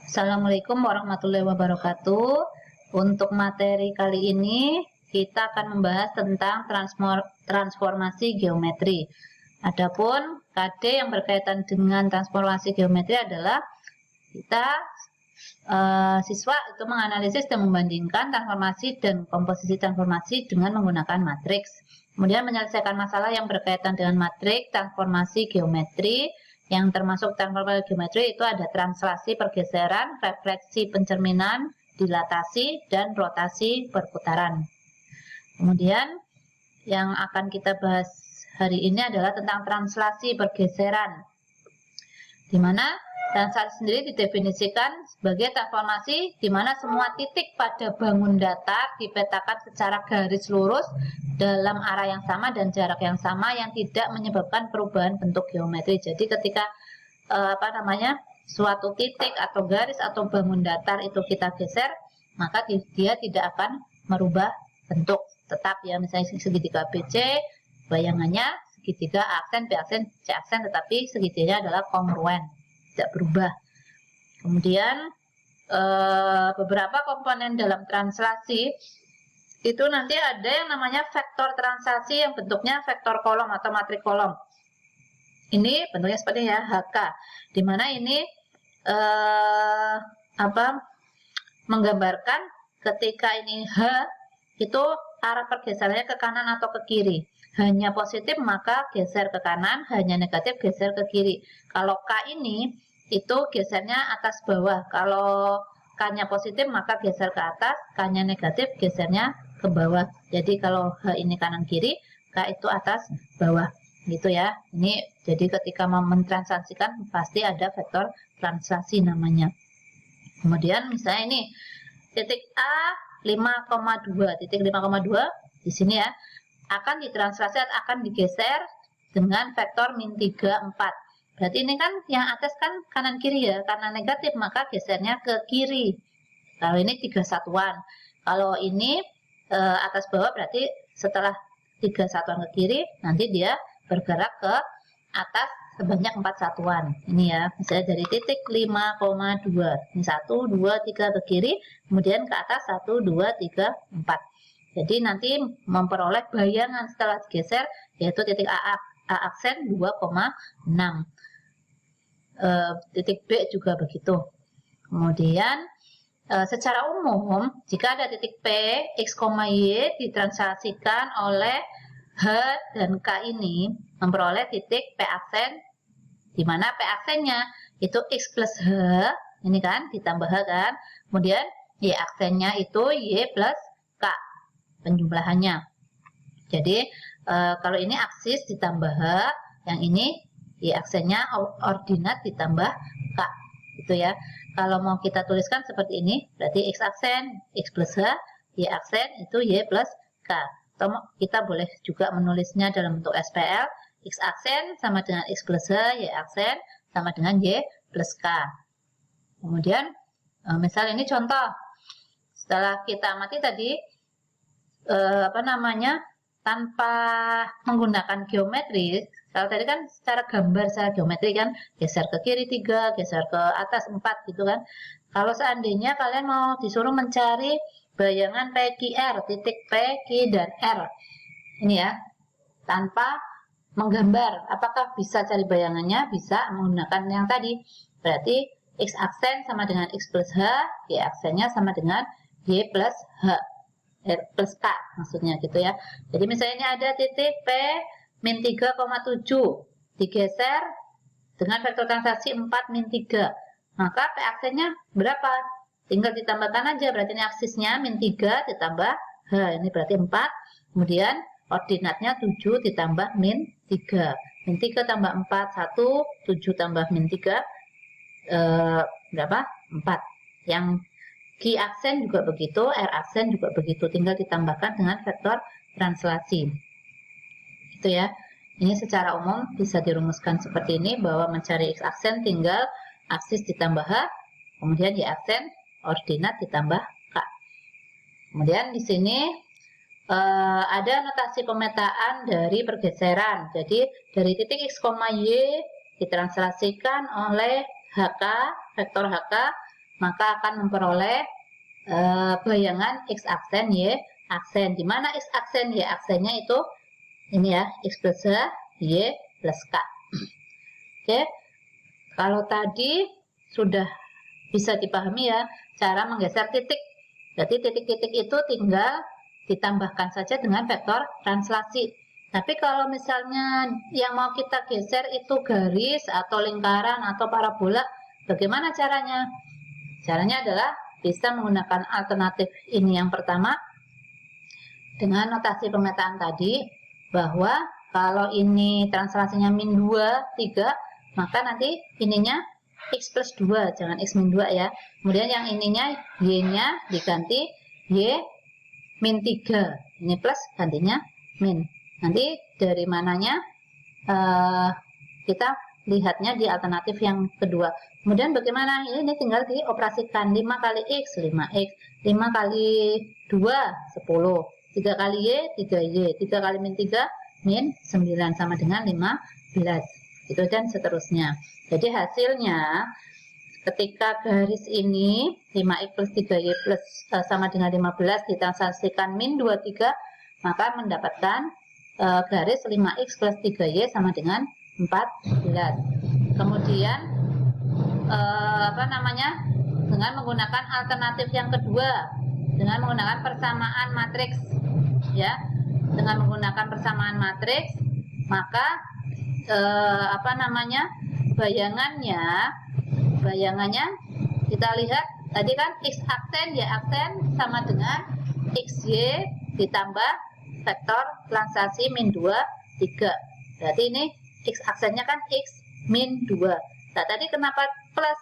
Assalamualaikum warahmatullahi wabarakatuh. Untuk materi kali ini kita akan membahas tentang transformasi geometri. Adapun KD yang berkaitan dengan transformasi geometri adalah kita siswa itu menganalisis dan membandingkan transformasi dan komposisi transformasi dengan menggunakan matriks. Kemudian menyelesaikan masalah yang berkaitan dengan matriks transformasi geometri. Yang termasuk transformasi geometri itu ada translasi pergeseran, refleksi pencerminan, dilatasi, dan rotasi perputaran. Kemudian yang akan kita bahas hari ini adalah tentang translasi pergeseran, di mana translasi sendiri didefinisikan sebagai transformasi di mana semua titik pada bangun datar dipetakan secara garis lurus dalam arah yang sama dan jarak yang sama yang tidak menyebabkan perubahan bentuk geometri. Jadi ketika suatu titik atau garis atau bangun datar itu kita geser, maka dia tidak akan merubah bentuk, tetap ya. Misalnya segitiga BC, bayangannya segitiga aksen, B aksen, C aksen, tetapi segitiganya adalah kongruen, tidak berubah. Kemudian beberapa komponen dalam translasi itu nanti ada yang namanya vektor translasi yang bentuknya vektor kolom atau matrik kolom. Ini bentuknya seperti ya, HK, dimana ini menggambarkan ketika ini H itu arah pergeserannya ke kanan atau ke kiri. Hanya positif maka geser ke kanan, hanya negatif geser ke kiri. Kalau K ini itu gesernya atas bawah. Kalau K-nya positif maka geser ke atas, K-nya negatif gesernya ke bawah. Jadi kalau H ini kanan kiri, K itu atas bawah, gitu ya. Ini jadi ketika mau mentranslasikan pasti ada vektor translasi namanya. Kemudian misalnya ini titik A 5,2, titik 5,2 di sini ya, akan ditranslasi atau akan digeser dengan vektor min 3, 4. Berarti ini kan yang atas kan kanan kiri ya, karena negatif maka gesernya ke kiri. Kalau ini 3 satuan. Kalau ini atas bawah berarti setelah 3 satuan ke kiri, nanti dia bergerak ke atas sebanyak 4 satuan. Ini ya, misalnya dari titik 5,2. Ini 1, 2, 3 ke kiri, kemudian ke atas 1, 2, 3, 4. Jadi nanti memperoleh bayangan setelah digeser yaitu titik A aksen 2,6. Titik B juga begitu. Kemudian secara umum jika ada titik P, X, Y ditranslasikan oleh H dan K ini memperoleh titik P aksen, di mana P aksennya itu X plus H, ini kan ditambah H kan, kemudian Y aksennya itu Y plus K penjumlahannya. Jadi kalau ini aksis ditambah H, yang ini Y aksennya ordinat ditambah K, gitu ya. Kalau mau kita tuliskan seperti ini, berarti X aksen X plus H, Y aksen itu Y plus K. Atau kita boleh juga menulisnya dalam bentuk SPL, X aksen sama dengan X plus H, Y aksen sama dengan Y plus K. Kemudian misal ini contoh, setelah kita amati tadi tanpa menggunakan geometri. Kalau tadi kan secara gambar, secara geometri kan geser ke kiri 3, geser ke atas 4 gitu kan. Kalau seandainya kalian mau disuruh mencari bayangan PQR, titik P, Q, dan R ini ya, tanpa menggambar, apakah bisa cari bayangannya? Bisa menggunakan yang tadi. Berarti X aksen sama dengan X plus H, Y aksennya sama dengan Y plus H plus K maksudnya gitu ya. Jadi misalnya ini ada titik P min 3,7 digeser dengan vektor translasi 4 min 3, maka P aksennya berapa? Tinggal ditambahkan aja, berarti ini aksisnya min 3 ditambah H, ini berarti 4, kemudian ordinatnya 7 ditambah min 3, min 3 tambah 4 1, 7 tambah min 3 berapa? 4. Yang Q aksen juga begitu, R aksen juga begitu, tinggal ditambahkan dengan vektor translasi. Itu ya. Ini secara umum bisa dirumuskan seperti ini, bahwa mencari X aksen tinggal aksis ditambah H, kemudian Y aksen ordinat ditambah K. Kemudian di sini ada notasi pemetaan dari pergeseran. Jadi dari titik X, Y ditranslasikan oleh HK, vektor HK maka akan memperoleh bayangan X aksen, Y aksen. Di mana X aksen, Y aksennya itu ini ya, X plus H, Y plus K. Oke, kalau tadi sudah bisa dipahami ya cara menggeser titik. Jadi titik-titik itu tinggal ditambahkan saja dengan vektor translasi. Tapi kalau misalnya yang mau kita geser itu garis atau lingkaran atau parabola, bagaimana caranya? Caranya adalah bisa menggunakan alternatif ini yang pertama dengan notasi pemetaan tadi, bahwa kalau ini translasinya min 2, 3, maka nanti ininya X plus 2, jangan X min 2 ya. Kemudian yang ininya Y-nya diganti Y min 3, ini plus gantinya min. Nanti dari mananya kita lihatnya di alternatif yang kedua. Kemudian bagaimana? Ini tinggal dioperasikan. 5 kali X, 5X. 5 kali 2, 10. 3 kali Y, 3Y. 3 kali min 3, min 9. Sama dengan 15. Gitu dan seterusnya. Jadi hasilnya, ketika garis ini 5X plus 3Y plus sama dengan 15 ditranslasikan min 23, maka mendapatkan garis 5X plus 3Y sama dengan 14. Kemudian dengan menggunakan alternatif yang kedua, dengan menggunakan persamaan matriks ya, dengan menggunakan persamaan matriks, maka bayangannya kita lihat tadi kan X aksen, Y aksen sama dengan XY ditambah vektor translasi min 2, 3. Berarti ini X aksennya kan X min 2. Nah, tadi kenapa plus?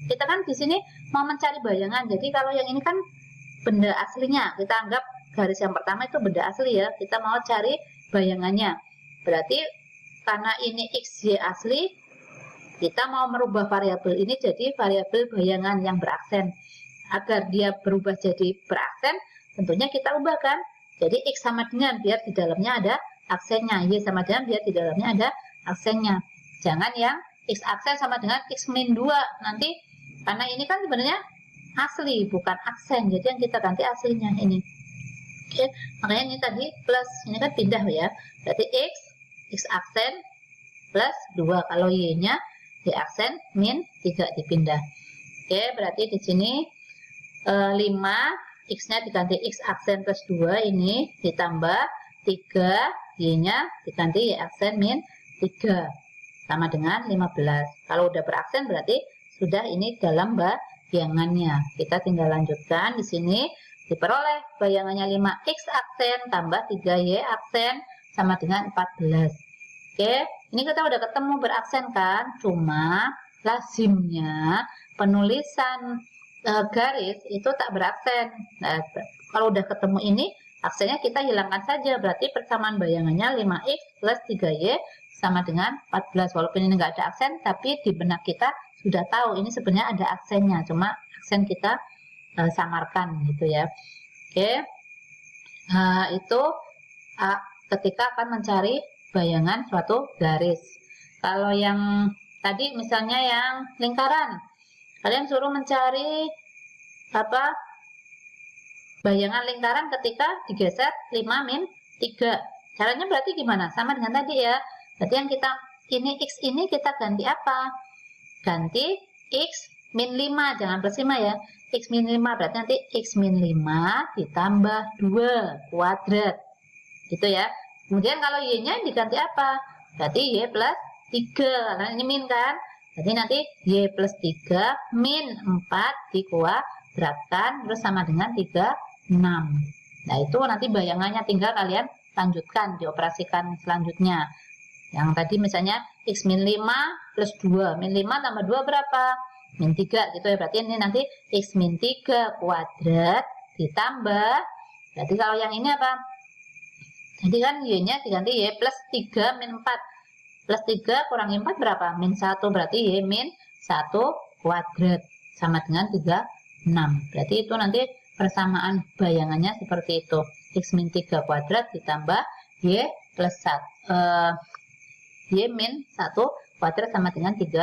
Kita kan di sini mau mencari bayangan. Jadi kalau yang ini kan benda aslinya, kita anggap garis yang pertama itu benda asli ya. Kita mau cari bayangannya. Berarti karena ini X, Y asli, kita mau merubah variabel ini jadi variabel bayangan yang beraksen. Agar dia berubah jadi beraksen, tentunya kita ubahkan. Jadi X sama dengan biar di dalamnya ada aksennya, Y sama dengan biar di dalamnya ada aksennya. Jangan yang X aksen sama dengan X min 2 nanti, karena ini kan sebenarnya asli bukan aksen, jadi yang kita ganti aslinya ini. Oke, makanya ini tadi plus, ini kan pindah ya, berarti X aksen plus 2, kalau Y nya Y aksen min 3 dipindah. Oke, berarti di sini 5 X nya diganti X aksen plus 2, ini ditambah 3, Y nya diganti Y aksen min 3 sama dengan 15. Kalau udah beraksen berarti sudah ini dalam bayangannya. Kita tinggal lanjutkan di sini, diperoleh bayangannya 5X aksen tambah 3Y aksen sama dengan 14. Oke, ini kita udah ketemu beraksen kan? Cuma lazimnya penulisan garis itu tak beraksen. Nah, kalau udah ketemu ini, aksennya kita hilangkan saja. Berarti persamaan bayangannya 5X plus 3Y sama dengan 14. Walaupun ini nggak ada aksen, tapi di benak kita sudah tahu ini sebenarnya ada aksennya. Cuma aksen kita samarkan gitu ya. Oke, itu ketika akan mencari bayangan suatu garis. Kalau yang tadi misalnya yang lingkaran, kalian suruh mencari bayangan lingkaran ketika digeser 5 min 3. Caranya berarti gimana? Sama dengan tadi ya. Berarti yang kita ini X ini kita ganti apa? Ganti X min 5, jangan plus 5 ya. X min 5 berarti nanti X min 5 ditambah 2 kuadrat. Gitu ya. Kemudian kalau Y-nya diganti apa? Berarti Y plus 3. Karena ini min kan? Jadi nanti Y plus 3 min 4 dikuadratkan terus sama dengan 36. Nah, itu nanti bayangannya tinggal kalian lanjutkan, dioperasikan selanjutnya. Yang tadi misalnya X min 5 plus 2. Min 5 tambah 2 berapa? Min 3 gitu ya. Berarti ini nanti X min 3 kuadrat ditambah. Berarti kalau yang ini apa? Jadi kan Y-nya diganti Y plus 3 min 4. Plus 3 kurangi 4 berapa? Min 1. Berarti Y min 1 kuadrat. Sama dengan 36. Berarti itu nanti persamaan bayangannya seperti itu. X min 3 kuadrat ditambah Y plus 1. Y min 1 kuadrat sama dengan 36.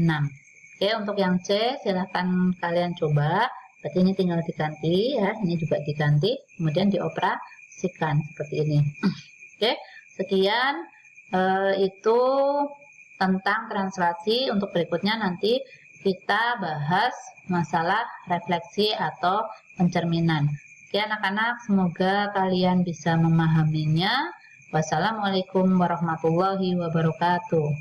Oke, Oke, untuk yang C silahkan kalian coba. Berarti ini tinggal diganti ya, ini juga diganti, kemudian dioperasikan seperti ini. Oke, sekian itu tentang translasi. Untuk berikutnya nanti kita bahas masalah refleksi atau pencerminan. Oke anak-anak, semoga kalian bisa memahaminya. Wassalamualaikum warahmatullahi wabarakatuh.